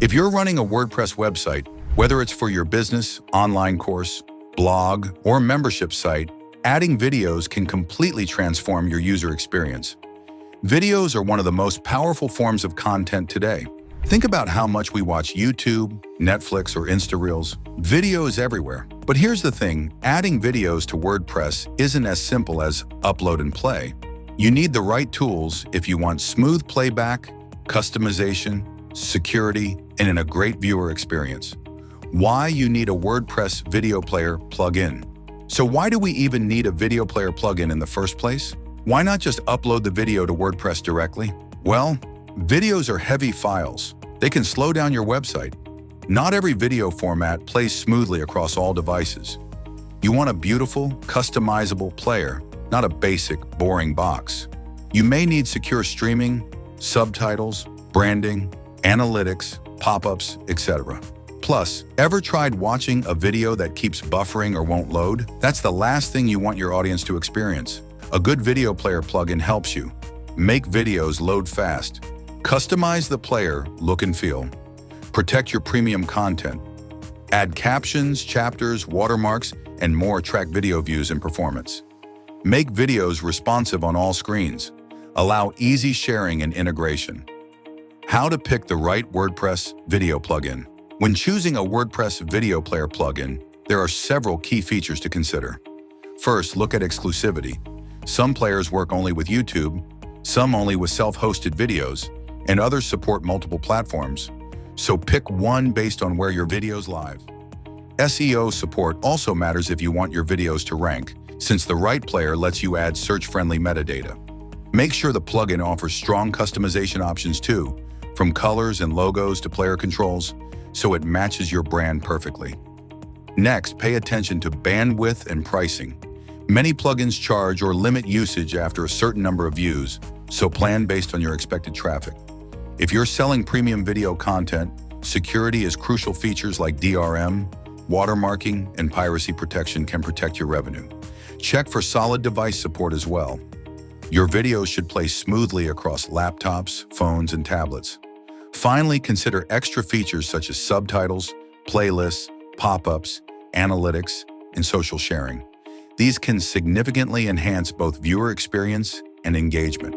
If you're running a WordPress website, whether it's for your business, online course, blog, or membership site, adding videos can completely transform your user experience. Videos are one of the most powerful forms of content today. Think about how much we watch YouTube, Netflix, or Insta Reels. Video is everywhere. But here's the thing, adding videos to WordPress isn't as simple as upload and play. You need the right tools if you want smooth playback, customization, security, and a great viewer experience. Why you need a WordPress video player plugin. So why do we even need a video player plugin in the first place? Why not just upload the video to WordPress directly? Well, videos are heavy files. They can slow down your website. Not every video format plays smoothly across all devices. You want a beautiful, customizable player, not a basic, boring box. You may need secure streaming, subtitles, branding, analytics, pop-ups, etc. Plus, ever tried watching a video that keeps buffering or won't load? That's the last thing you want your audience to experience. A good video player plugin helps you make videos load fast, customize the player look and feel, protect your premium content, add captions, chapters, watermarks, and more track video views and performance. Make videos responsive on all screens. Allow easy sharing and integration. How to pick the right WordPress video plugin. When choosing a WordPress video player plugin, there are several key features to consider. First, look at exclusivity. Some players work only with YouTube, some only with self-hosted videos, and others support multiple platforms. So pick one based on where your videos live. SEO support also matters if you want your videos to rank, since the right player lets you add search-friendly metadata. Make sure the plugin offers strong customization options too, from colors and logos to player controls, so it matches your brand perfectly. Next, pay attention to bandwidth and pricing. Many plugins charge or limit usage after a certain number of views, so plan based on your expected traffic. If you're selling premium video content, security is crucial. Features like DRM, watermarking, and piracy protection can protect your revenue. Check for solid device support as well. Your videos should play smoothly across laptops, phones, and tablets. Finally, consider extra features such as subtitles, playlists, pop-ups, analytics, and social sharing. These can significantly enhance both viewer experience and engagement.